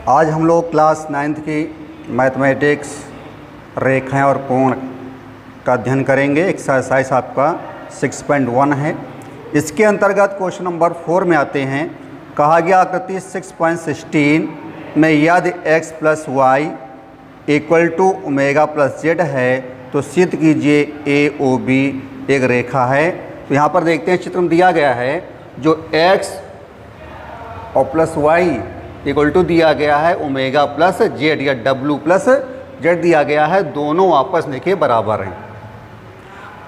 आज हम लोग क्लास 9th की मैथमेटिक्स रेखाएं और कोण का अध्ययन करेंगे। एक्सरसाइज आपका 6.1 है। इसके अंतर्गत क्वेश्चन नंबर 4 में आते हैं। कहा गया आकृति 6.16 में यदि x plus Y equal to omega plus Z है तो सिद्ध कीजिए ए ओ बी एक रेखा है। तो यहाँ पर देखते हैं चित्र में दिया गया है जो x और प्लस वाई इक्वल टू दिया गया है ओमेगा प्लस जेड या डब्लू प्लस जेड दिया गया है, दोनों आपस में के बराबर हैं।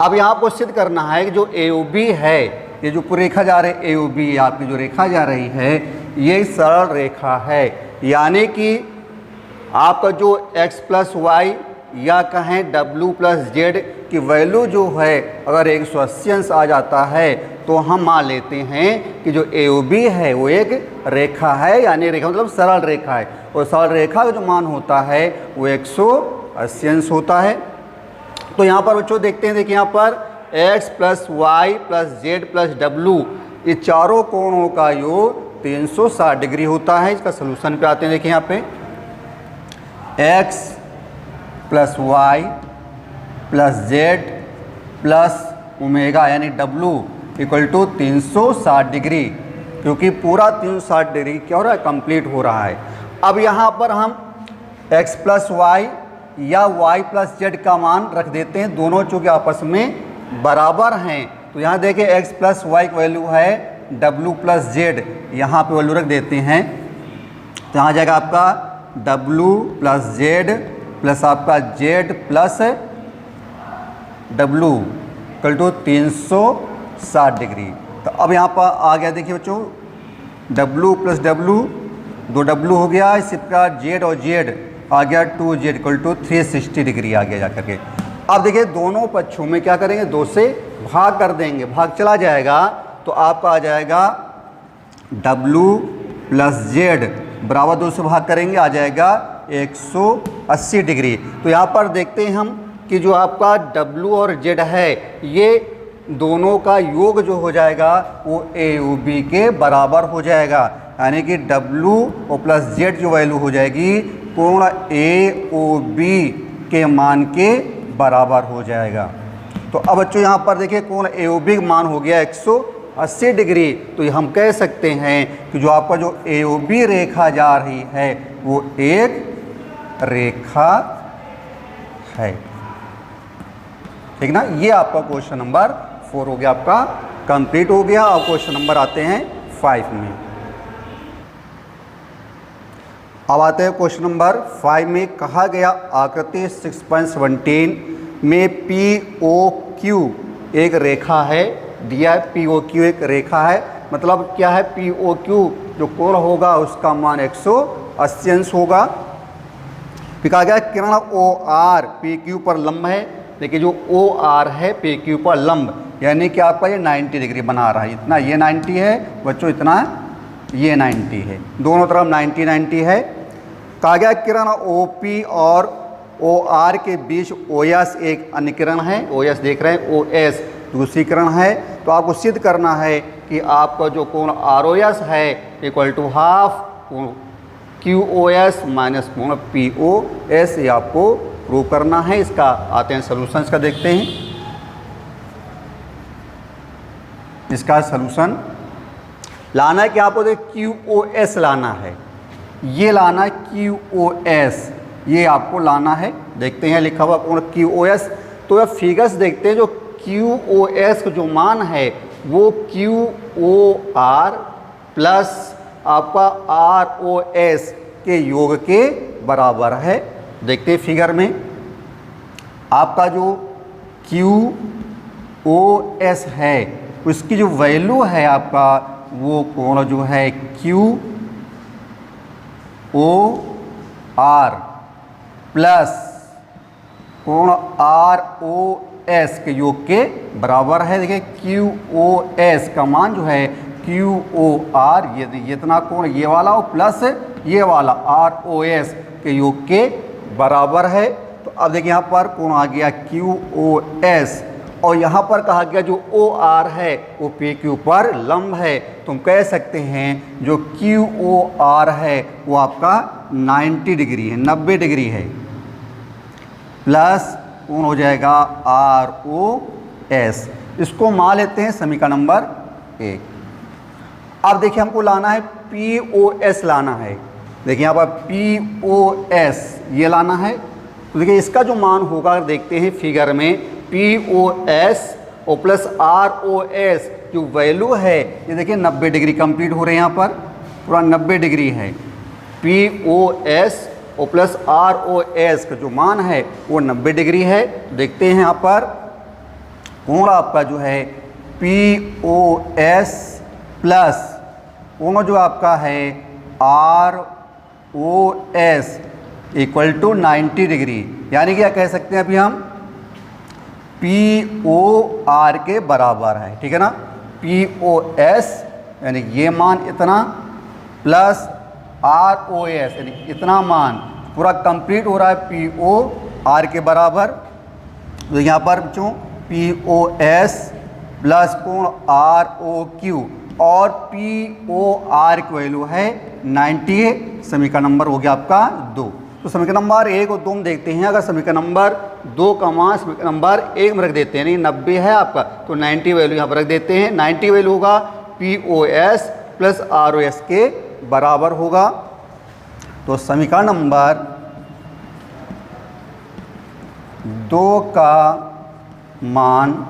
अब यहाँ आपको सिद्ध करना है कि जो ए ओ बी है, ये जो पूरी रेखा जा रही है ए ओ बी आपकी जो रेखा जा रही है ये सरल रेखा है, यानी कि आपका जो x प्लस वाई या कहें डब्लू प्लस जेड की वैल्यू जो है अगर 180 अंश आ जाता है तो हम मान लेते हैं कि जो ए ओ बी है वो एक रेखा है, यानी रेखा मतलब सरल रेखा है। और सरल रेखा का जो मान होता है वो 180 अंश होता है। तो यहाँ पर बच्चों देखते हैं, देखिए यहाँ पर x plus Y plus Z plus W ये चारों कोणों का योग 360 डिग्री होता है। इसका सलूशन पे आते हैं। देखिए यहाँ पे x plus Y plus Z plus omega यानी डब्लू इक्वल टू 360 डिग्री, क्योंकि पूरा 360 डिग्री क्या हो रहा है, कंप्लीट हो रहा है। अब यहाँ पर हम x प्लस वाई या y प्लस जेड का मान रख देते हैं, दोनों चूँकि आपस में बराबर हैं। तो यहाँ देखिए x प्लस वाई की वैल्यू है w प्लस जेड, यहाँ पे वैल्यू रख देते हैं। तो यहाँ जाएगा आपका w प्लस जेड प्लस आपका z plus w equal to 360 degree. तो अब यहाँ पर आ गया, देखिए बच्चों w प्लस w, दो w हो गया, इसी प्रकार z और z आ गया 2z इक्वल टू 360 डिग्री आ गया जाकर के। अब देखिए दोनों पक्षों में क्या करेंगे, 2 से भाग कर देंगे, भाग चला जाएगा तो आपका आ जाएगा w प्लस जेड बराबर 2 से भाग करेंगे आ जाएगा 180 डिग्री। तो यहाँ पर देखते हैं हम कि जो आपका w और z है ये दोनों का योग जो हो जाएगा वो ए ओ बी के बराबर हो जाएगा, यानी कि w और प्लस z जो वैल्यू हो जाएगी कोण ए ओ बी के मान के बराबर हो जाएगा। तो अब बच्चों यहाँ पर देखिए कोण ए ओ बी का मान हो गया 180 डिग्री। तो हम कह सकते हैं कि जो आपका जो ए ओ बी रेखा जा रही है वो एक रेखा है, ठीक ना। ये आपका क्वेश्चन नंबर 4 हो गया, आपका कंप्लीट हो गया। अब क्वेश्चन नंबर आते हैं 5 में। अब आते हैं क्वेश्चन नंबर 5 में। कहा गया आकृति 6.17 में पी ओ क्यू एक रेखा है, दिया है पी ओ क्यू एक रेखा है, मतलब क्या है पी ओ क्यू जो कोण होगा उसका मान 180 अंश होगा। फिर कहा गया किरण ओ आर पी क्यू पर लंब है। देखिए जो ओ आर है पी क्यू पर लंब, यानी कि आपका ये 90 डिग्री बना रहा है, इतना ये 90 है बच्चों, इतना ये 90 है, दोनों तरफ 90 है। कहा गया किरण ओ पी और ओ आर के बीच ओ एस एक अन्य किरण है, ओ एस देख रहे हैं, ओ एस दूसरी किरण है। तो आपको सिद्ध करना है कि आपका जो कोण आर ओ एस है equal to half Q O S minus कोण पी ओ एस, ये आपको प्रूव करना है। इसका आते हैं सॉल्यूशंस का देखते हैं। इसका सॉल्यूशन लाना है कि आपको क्यू ओ एस लाना है, ये लाना है क्यू ओ एस, ये आपको लाना है। देखते हैं लिखा हुआ कोण क्यू ओ एस। तो यह फिगर्स देखते हैं, जो क्यू ओ एस का जो मान है वो क्यू ओ आर प्लस आपका आर ओ एस के योग के बराबर है। देखते हैं फिगर में आपका जो क्यू ओ एस है उसकी जो वैल्यू है आपका वो कोण जो है क्यू ओ आर प्लस कोण आर ओ एस के योग के बराबर है। देखिए क्यू ओ एस का मान जो है क्यू ओ आर ये इतना कोण ये वाला और प्लस ये वाला आर ओ एस के योग के बराबर है। तो अब देखिए यहाँ पर कोण आ गया क्यू ओ एस और यहाँ पर कहा गया जो ओ आर है वो पी क्यू पर लंब है। तुम कह सकते हैं जो क्यू ओ आर है वो आपका 90 डिग्री है, 90 डिग्री है, प्लस कोण हो जाएगा ROS। इसको मान लेते हैं समीकरण नंबर 1। अब देखिए हमको लाना है POS लाना है। देखिए यहाँ पर POS ये लाना है। तो देखिए इसका जो मान होगा अगर देखते हैं फिगर में, POS और प्लस ROS जो वैल्यू है ये देखिए 90 डिग्री कंप्लीट हो रहे हैं, यहाँ पर पूरा 90 डिग्री है। POS और प्लस ROS का जो मान है वो 90 डिग्री है। देखते हैं यहाँ पर कोण आपका जो है POS प्लस कोण जो आपका है ROS इक्वल टू 90 डिग्री, यानी क्या कह सकते हैं अभी हम POR के बराबर है, ठीक है ना। POS यानी ये मान इतना प्लस ROS यानी इतना मान पूरा कंप्लीट हो रहा है POR के बराबर। तो यहाँ पर बच्चों POS प्लस कोण ROQ और POR की वैल्यू है 90 है। समीकरण नंबर हो गया आपका 2। तो समीकरण नंबर 1 और 2 में देखते हैं। अगर समीकरण नंबर 2 का मान समीकरण नंबर 1 में रख देते हैं, नहीं 90 है आपका, तो 90 वैल्यू यहाँ पर रख देते हैं। 90 वैल्यू होगा POS प्लस ROS के बराबर होगा। तो समीकरण नंबर 2 का मान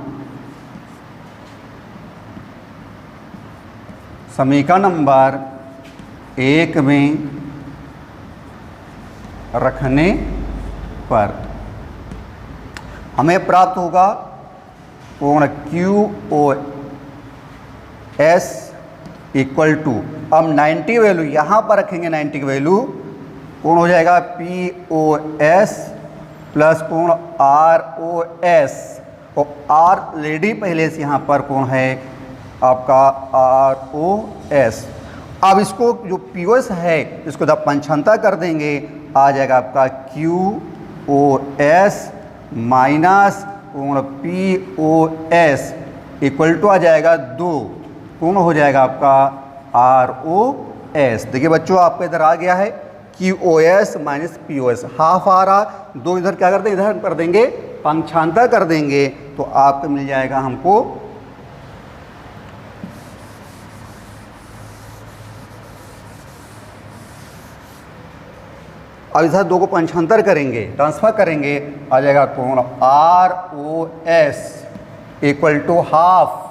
समीकरण नंबर 1 में रखने पर हमें प्राप्त होगा कोण QOS इक्वल टू, अब 90 वैल्यू यहाँ पर रखेंगे, 90 की वैल्यू कोण हो जाएगा POS प्लस कोण ROS, और ऑलरेडी पहले से यहाँ पर कोण है आपका ROS। अब इसको जो POS है इसको जब पंचांतर कर देंगे आ जाएगा आपका QOS माइनस कोण POS इक्वल टू आ जाएगा 2, कोण हो जाएगा आपका ROS। देखिए बच्चों आपका इधर आ गया है QOS माइनस POS, हाफ आ रहा, 2 इधर क्या कर देंगे, इधर कर देंगे पंचांतर कर देंगे, तो आपको मिल जाएगा हमको अब इधर 2 को पंचांतर करेंगे, ट्रांसफर करेंगे, आ जाएगा कोण ROS इक्वल टू हाफ,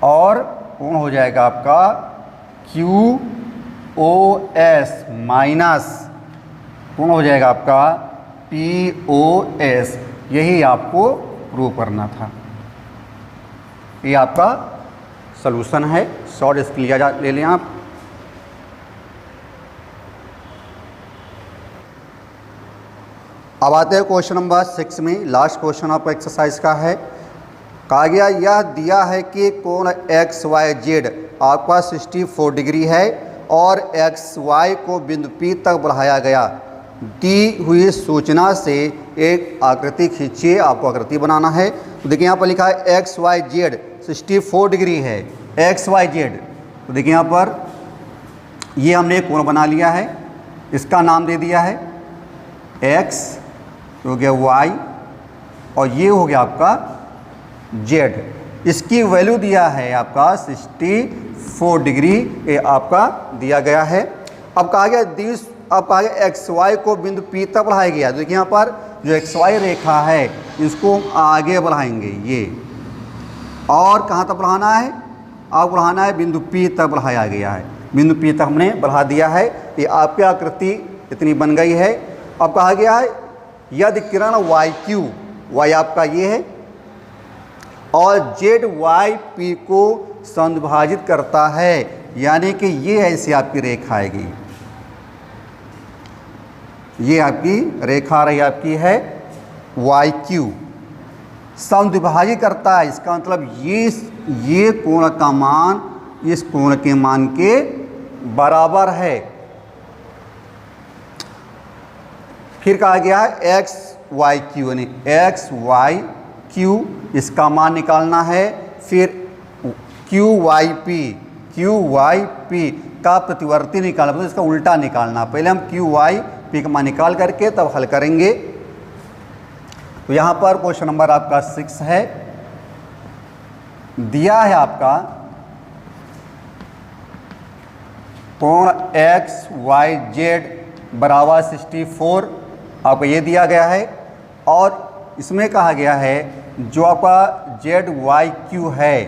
और कोण हो जाएगा आपका QOS माइनस कोण हो जाएगा आपका POS। यही आपको प्रूव करना था। ये आपका सॉल्यूशन है। शॉर्ट इसके लिया ले लें आप। अब आते हैं क्वेश्चन नंबर 6 में। लास्ट क्वेश्चन आपका एक्सरसाइज का है। कहा गया यह दिया है कि कोण XYZ आपका 64 डिग्री है और XY को बिंदु P तक बढ़ाया गया। दी हुई सूचना से एक आकृति खींचिए। आपको आकृति बनाना है। तो देखिए यहाँ पर लिखा है XYZ 64 डिग्री है, XYZ। तो देखिए यहाँ पर ये हमने एक कोण बना लिया है, इसका नाम दे दिया है X, हो गया Y, और ये हो गया आपका Z। इसकी वैल्यू दिया है आपका 64 डिग्री, ये आपका दिया गया है। अब कहा गया अब कहा गया XY को बिंदु P तक बढ़ाया गया। देखिए यहाँ पर जो XY रेखा है इसको आगे बढ़ाएंगे ये, और कहाँ तक बढ़ाना है, अब बढ़ाना है बिंदु P तक बढ़ाया गया है। बिंदु P तक हमने बढ़ा दिया है। ये आपकी आकृति इतनी बन गई है। अब कहा गया है यदि किरण YQ, Y आपका ये है, और ZYP को संविभाजित करता है, यानी कि ये ऐसी आपकी रेखा आएगी। ये आपकी रेखा रही आपकी है YQ, संविभाजित करता है। इसका मतलब ये कोण का मान इस कोण के मान के बराबर है। फिर कहा गया है XYQ, यानी XYQ इसका मान निकालना है। फिर QYP क्यू वाई पी का प्रतिवर्ती निकालना, मतलब इसका उल्टा निकालना। पहले हम क्यू वाई पी का मान निकाल करके तब हल करेंगे। तो यहाँ पर क्वेश्चन नंबर आपका 6 है, दिया है आपका कोण एक्स वाई जेड बराबर 64, आपको ये दिया गया है। और इसमें कहा गया है जो आपका जेड वाई क्यू है,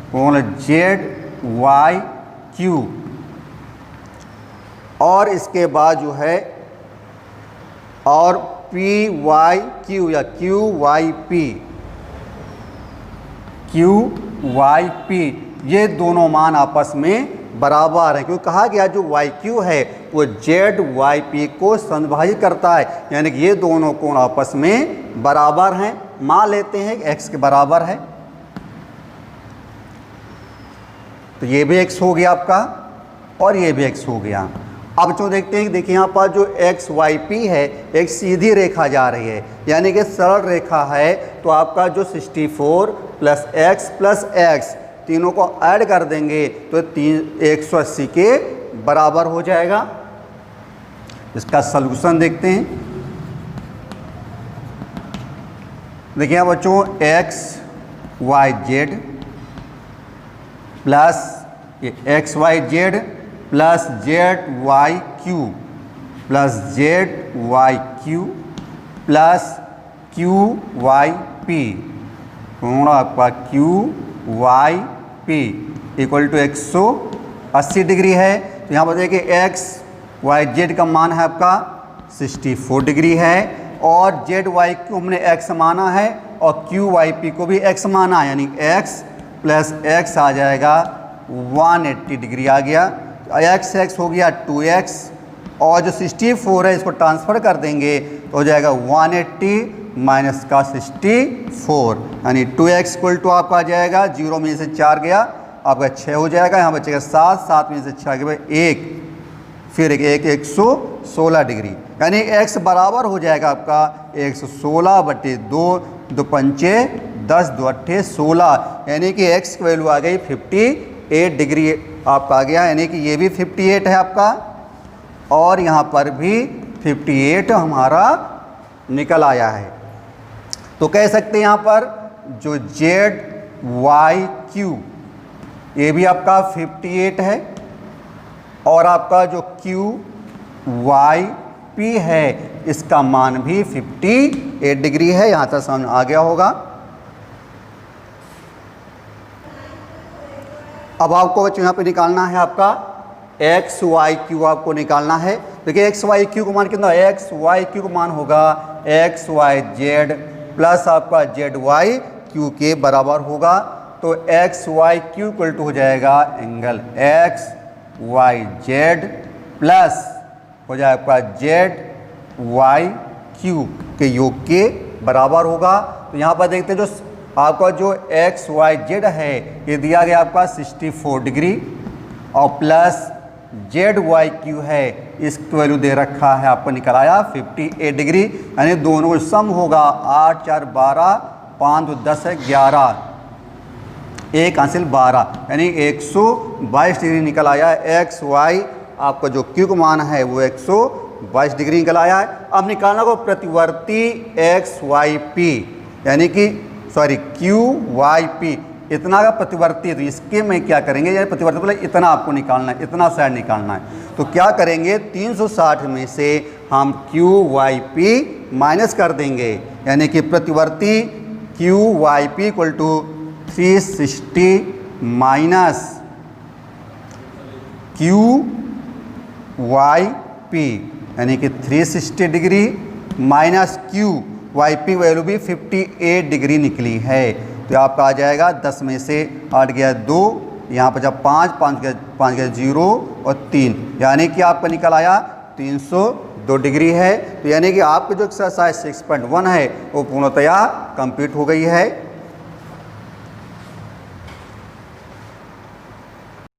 कोण जेड वाई क्यू, और इसके बाद जो है और पी वाई क्यू या Q Y P, Q Y P, ये दोनों मान आपस में बराबर है, क्योंकि कहा गया जो वाई क्यू है वो जेड वाई पी को समविभाजित करता है, यानी कि ये दोनों कोण आपस में बराबर हैं। मान लेते हैं कि एक्स के बराबर है, तो ये भी एक्स हो गया आपका और ये भी एक्स हो गया। अब जो देखते हैं, देखिए यहाँ पर जो एक्स वाई पी है एक सीधी रेखा जा रही है, यानी कि सरल रेखा है। तो आपका जो 64 प्लस एक्स तीनों को ऐड कर देंगे तो 180 के बराबर हो जाएगा। इसका सलूशन देखते हैं। देखिए यहाँ बच्चों एक्स वाई जेड प्लस ये X Y Z plus Z Y Q plus Z Y Q plus Q Y P, कोण आपका Q Y P equal to 180 degree है। तो यहाँ पर देखिए एक्स वाई जेड का मान है आपका 64 डिग्री है, और जेड वाई क्यू हमने एक्स माना है और क्यू वाई पी को भी एक्स माना है, यानी एक्स प्लस एक्स आ जाएगा 180 डिग्री आ गया। एक्स एक्स हो गया 2x, और जो 64 है इसको ट्रांसफ़र कर देंगे तो हो जाएगा 180 माइनस का 64, यानी 2x इक्वल टू आपका आ जाएगा 0 में से 4 गया आपका 6 हो जाएगा, यहाँ बचेगा 7, 7 में से 6 के बाद 1, फिर 116 डिग्री, यानी x बराबर हो जाएगा आपका 116/2, 2 पंचे 10, 2 अट्ठे 16, यानी कि x की वैल्यू आ गई 58 डिग्री आपका आ गया, यानी कि ये भी 58 है आपका और यहाँ पर भी 58 हमारा निकल आया है। तो कह सकते हैं यहाँ पर जो जेड वाई क्यू ये भी आपका 58 है, और आपका जो क्यू वाई पी है इसका मान भी 58 डिग्री है। यहाँ तक समझ आ गया होगा। अब आपको बच्चों यहाँ पे निकालना है आपका एक्स वाई क्यू, आपको निकालना है। देखिए एक्स वाई क्यू का मान कितना, एक्स वाई क्यू का मान होगा एक्स वाई जेड प्लस आपका जेड वाई क्यू के बराबर होगा। तो X Y Q equal to हो जाएगा angle X Y Z plus हो जाएगा आपका जेड वाई क्यू के योग के बराबर होगा। तो यहाँ पर देखते हैं जो आपका जो एक्स वाई जेड है ये दिया गया आपका 64 डिग्री, और प्लस जेड वाई क्यू है इसकी वैल्यू दे रखा है आपको निकल आया 58 डिग्री, यानी दोनों सम होगा 8 4 12, 5 2 10 है 11, 1 हासिल 12, यानी 122 डिग्री निकल आया। एक्स वाई आपका जो क्यू का मान है वो 122 डिग्री निकल आया है। अब निकालना को प्रतिवर्ती एक्स वाई पी, यानी कि सॉरी क्यू वाई पी इतना का प्रतिवर्ती है, तो इसके में क्या करेंगे, यानी प्रतिवर्ती बोले इतना आपको निकालना है, इतना साइड निकालना है। तो क्या करेंगे 360 में से हम क्यू वाई पी माइनस कर देंगे, यानी कि प्रतिवर्ती Q Y P equal to 360 minus Q Y P, यानी कि 360 degree minus Q Y P value भी 58 डिग्री निकली है। तो आपका आ जाएगा 10 में से 8 गया 2, यहाँ पर जब 5 गया 0 और 3, यानी कि आपका निकल आया 302 डिग्री है। तो यानी कि आपका जो एक्सरसाइज 6.1 है वो पूर्णतया कंप्लीट हो गई है।